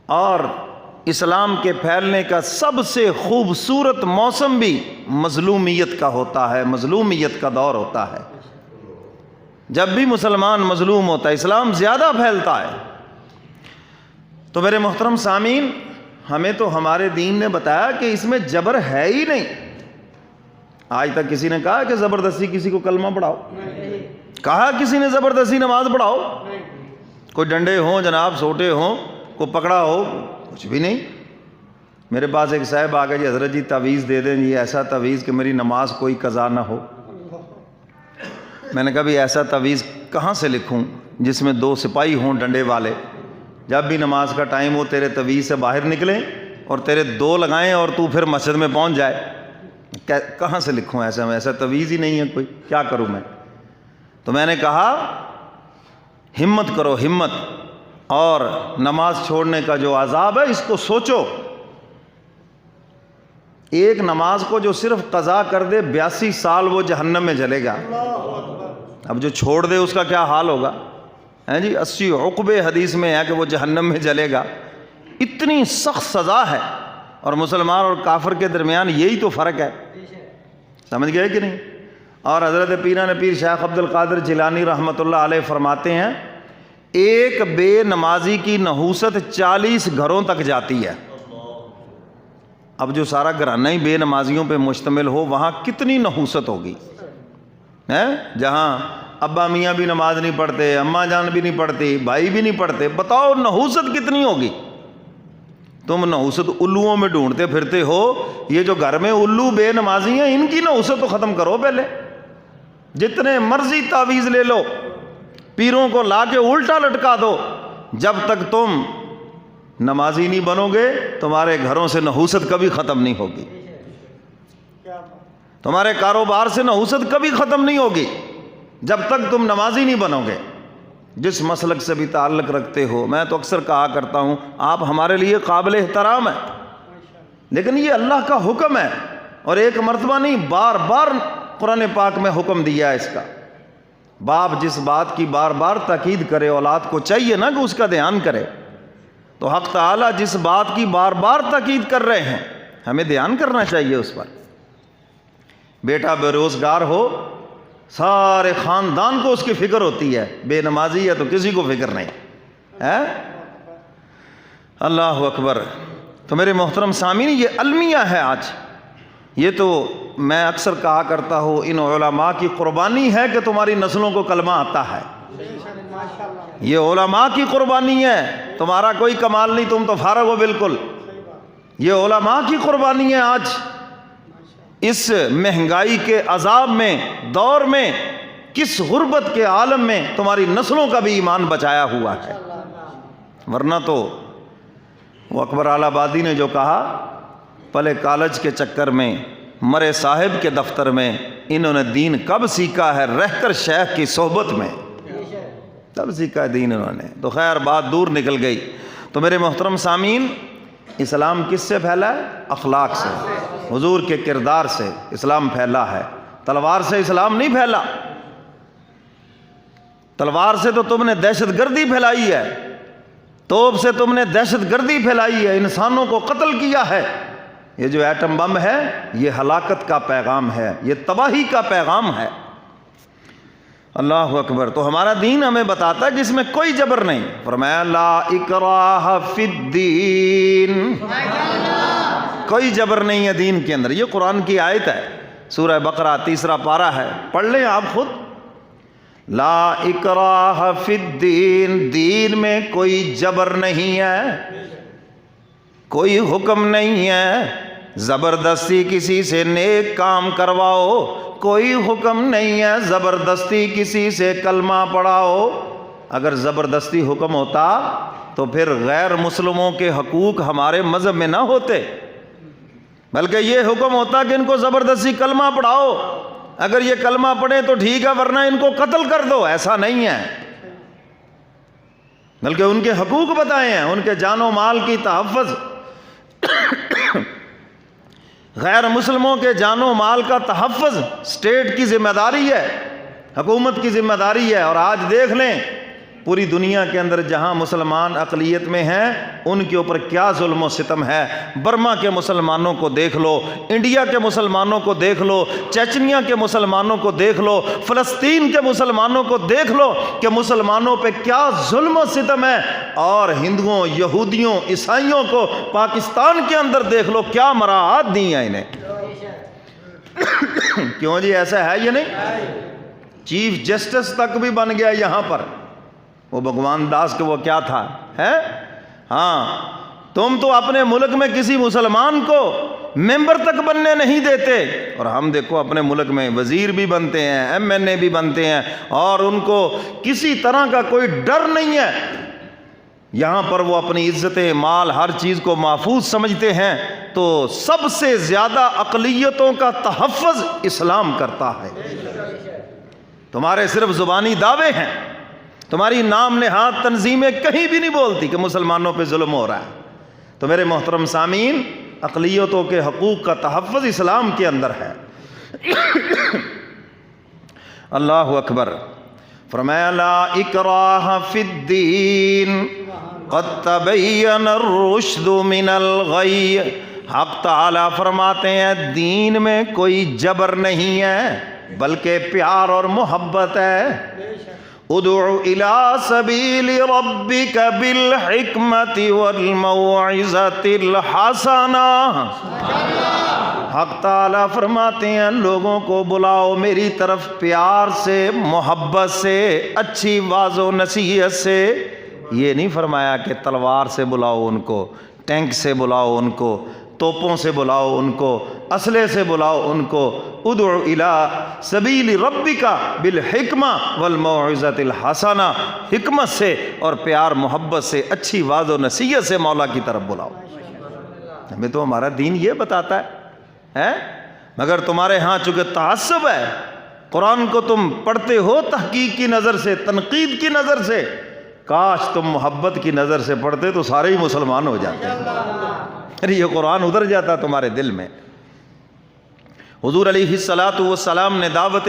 اور اسلام کے پھیلنے کا سب سے خوبصورت موسم بھی مظلومیت کا ہوتا ہے، مظلومیت کا دور ہوتا ہے۔ جب بھی مسلمان مظلوم ہوتا ہے اسلام زیادہ پھیلتا ہے۔ تو میرے محترم سامعین، ہمیں تو ہمارے دین نے بتایا کہ اس میں جبر ہے ہی نہیں۔ آج تک کسی نے کہا کہ زبردستی کسی کو کلمہ پڑھاؤ؟ کہا کسی نے زبردستی نماز پڑھاؤ؟ کوئی ڈنڈے ہوں جناب، سوٹے ہوں، کوئی پکڑا ہو، کچھ بھی نہیں۔ میرے پاس ایک صاحب آ گئے، جی حضرت جی تعویذ دے دیں جی، ایسا تعویذ کہ میری نماز کوئی قضا نہ ہو۔ میں نے کہا بھی ایسا تعویذ کہاں سے لکھوں جس میں 2 سپاہی ہوں ڈنڈے والے، جب بھی نماز کا ٹائم ہو تیرے تعویذ سے باہر نکلیں اور تیرے 2 لگائیں اور تو پھر مسجد میں پہنچ جائے؟ کہاں سے لکھوں ایسا تعویذ ہی نہیں ہے کوئی، کیا کروں میں؟ تو میں نے کہا ہمت کرو، ہمت، اور نماز چھوڑنے کا جو عذاب ہے اس کو سوچو۔ ایک نماز کو جو صرف قضا کر دے 82 سال وہ جہنم میں جلے گا۔ اب جو چھوڑ دے اس کا کیا حال ہوگا؟ ہیں جی 80 عقبے حدیث میں ہے کہ وہ جہنم میں جلے گا۔ اتنی سخت سزا ہے، اور مسلمان اور کافر کے درمیان یہی تو فرق ہے، سمجھ گئے کہ نہیں؟ اور حضرت پیران پیر شیخ عبد القادر جیلانی رحمۃ اللہ علیہ فرماتے ہیں ایک بے نمازی کی نحوست 40 گھروں تک جاتی ہے۔ اب جو سارا گھرانہ ہی بے نمازیوں پہ مشتمل ہو وہاں کتنی نحوست ہوگی، جہاں ابا میاں بھی نماز نہیں پڑھتے، اماں جان بھی نہیں پڑھتی، بھائی بھی نہیں پڑھتے، بتاؤ نحوست کتنی ہوگی؟ تم نحوست الوؤں میں ڈھونڈتے پھرتے ہو، یہ جو گھر میں الو بے نمازی ہیں ان کی نحوست تو ختم کرو پہلے۔ جتنے مرضی تعویذ لے لو، پیروں کو لا کے الٹا لٹکا دو، جب تک تم نمازی نہیں بنو گے تمہارے گھروں سے نحوست کبھی ختم نہیں ہوگی، تمہارے کاروبار سے نحوست کبھی ختم نہیں ہوگی جب تک تم نمازی نہیں بنو گے۔ جس مسلک سے بھی تعلق رکھتے ہو، میں تو اکثر کہا کرتا ہوں آپ ہمارے لیے قابل احترام ہیں، لیکن یہ اللہ کا حکم ہے، اور ایک مرتبہ نہیں بار بار قرآن پاک میں حکم دیا ہے اس کا۔ باپ جس بات کی بار بار تاکید کرے اولاد کو چاہیے نا کہ اس کا دھیان کرے، تو حق تعالیٰ جس بات کی بار بار تاکید کر رہے ہیں ہمیں دھیان کرنا چاہیے اس پر۔ بیٹا بے روزگار ہو سارے خاندان کو اس کی فکر ہوتی ہے، بے نمازی ہے تو کسی کو فکر نہیں ہے۔ اللہ اکبر۔ تو میرے محترم سامعین یہ المیہ ہے آج، یہ تو میں اکثر کہا کرتا ہوں ان علماء کی قربانی ہے کہ تمہاری نسلوں کو کلمہ آتا ہے، یہ علماء کی قربانی ہے، تمہارا کوئی کمال نہیں، تم تو فارغ ہو بالکل، یہ علماء کی قربانی ہے۔ آج اس مہنگائی کے عذاب میں، دور میں، کس غربت کے عالم میں تمہاری نسلوں کا بھی ایمان بچایا ہوا ہے، ورنہ تو وہ اکبر آل آبادی نے جو کہا پلے کالج کے چکر میں، مرے صاحب کے دفتر میں، انہوں نے دین کب سیکھا ہے رہ کر شیخ کی صحبت میں، تب سیکھا ہے دین انہوں نے۔ تو خیر بات دور نکل گئی۔ تو میرے محترم سامعین اسلام کس سے پھیلا ہے؟ اخلاق سے، حضور کے کردار سے اسلام پھیلا ہے، تلوار سے اسلام نہیں پھیلا۔ تلوار سے تو تم نے دہشت گردی پھیلائی ہے، توپ سے تم نے دہشت گردی پھیلائی ہے، انسانوں کو قتل کیا ہے۔ یہ جو ایٹم بم ہے یہ ہلاکت کا پیغام ہے، یہ تباہی کا پیغام ہے۔ اللہ اکبر۔ تو ہمارا دین ہمیں بتاتا ہے کہ اس میں کوئی جبر نہیں، فرمایا لا اکراہ فی الدین، کوئی جبر نہیں ہے دین کے اندر۔ یہ قرآن کی آیت ہے، سورہ بقرہ 3 پارہ ہے، پڑھ لیں آپ خود۔ لا اکراہ فی الدین، دین میں کوئی جبر نہیں ہے، کوئی حکم نہیں ہے زبردستی کسی سے نیک کام کرواؤ، کوئی حکم نہیں ہے زبردستی کسی سے کلمہ پڑھاؤ۔ اگر زبردستی حکم ہوتا تو پھر غیر مسلموں کے حقوق ہمارے مذہب میں نہ ہوتے، بلکہ یہ حکم ہوتا کہ ان کو زبردستی کلمہ پڑھاؤ، اگر یہ کلمہ پڑھیں تو ٹھیک ہے ورنہ ان کو قتل کر دو۔ ایسا نہیں ہے، بلکہ ان کے حقوق بتائے ہیں، ان کے جان و مال کی تحفظ، غیر مسلموں کے جان و مال کا تحفظ اسٹیٹ کی ذمہ داری ہے، حکومت کی ذمہ داری ہے۔ اور آج دیکھ لیں پوری دنیا کے اندر جہاں مسلمان اقلیت میں ہیں ان کے اوپر کیا ظلم و ستم ہے۔ برما کے مسلمانوں کو دیکھ لو، انڈیا کے مسلمانوں کو دیکھ لو، چیچنیا کے مسلمانوں کو دیکھ لو، فلسطین کے مسلمانوں کو دیکھ لو کہ مسلمانوں پہ کیا ظلم و ستم ہے، اور ہندوؤں، یہودیوں، عیسائیوں کو پاکستان کے اندر دیکھ لو کیا مراعات دی ہیں انہیں۔ کیوں جی ایسا ہے یہ نہیں؟ چیف جسٹس تک بھی بن گیا یہاں پر، وہ بھگوان داس کے وہ کیا تھا ہے؟ ہاں، تم تو اپنے ملک میں کسی مسلمان کو ممبر تک بننے نہیں دیتے، اور ہم دیکھو اپنے ملک میں وزیر بھی بنتے ہیں، MNA بھی بنتے ہیں، اور ان کو کسی طرح کا کوئی ڈر نہیں ہے۔ یہاں پر وہ اپنی عزت مال ہر چیز کو محفوظ سمجھتے ہیں۔ تو سب سے زیادہ اقلیتوں کا تحفظ اسلام کرتا ہے۔ تمہارے صرف زبانی دعوے ہیں، تمہاری نام نہاد تنظیمیں کہیں بھی نہیں بولتی کہ مسلمانوں پہ ظلم ہو رہا ہے۔ تو میرے محترم سامعین، اقلیتوں کے حقوق کا تحفظ اسلام کے اندر ہے۔ اللہ اکبر۔ فرمایا لا اکراہ فی الدین قد تبین الرشد من الغی۔ حق تعالیٰ فرماتے ہیں دین میں کوئی جبر نہیں ہے بلکہ پیار اور محبت ہے۔ ادعو الی سبیل ربک بالحکمت والموعظۃ الحسنہ۔ حق تعالیٰ فرماتے ہیں لوگوں کو بلاؤ میری طرف پیار سے، محبت سے، اچھی واض و نصیحت سے۔ یہ نہیں فرمایا کہ تلوار سے بلاؤ ان کو، ٹینک سے بلاؤ ان کو، توپوں سے بلاؤ ان کو، اسلحے سے بلاؤ ان کو۔ ادعو الی سبیل ربک بالحکمہ والموعظۃ الحسنہ، حکمت سے اور پیار محبت سے، اچھی واض و نصیحت سے مولا کی طرف بلاؤ۔ ہمیں تو ہمارا دین یہ بتاتا ہے، مگر تمہارے ہاں چونکہ تعصب ہے، قرآن کو تم پڑھتے ہو تحقیق کی نظر سے، تنقید کی نظر سے، کاش تم محبت کی نظر سے پڑھتے تو سارے ہی مسلمان ہو جاتے ہیں۔ یہ قرآن ادھر جاتا تمہارے دل میں۔ حضور علیہ الصلوۃ والسلام نے دعوت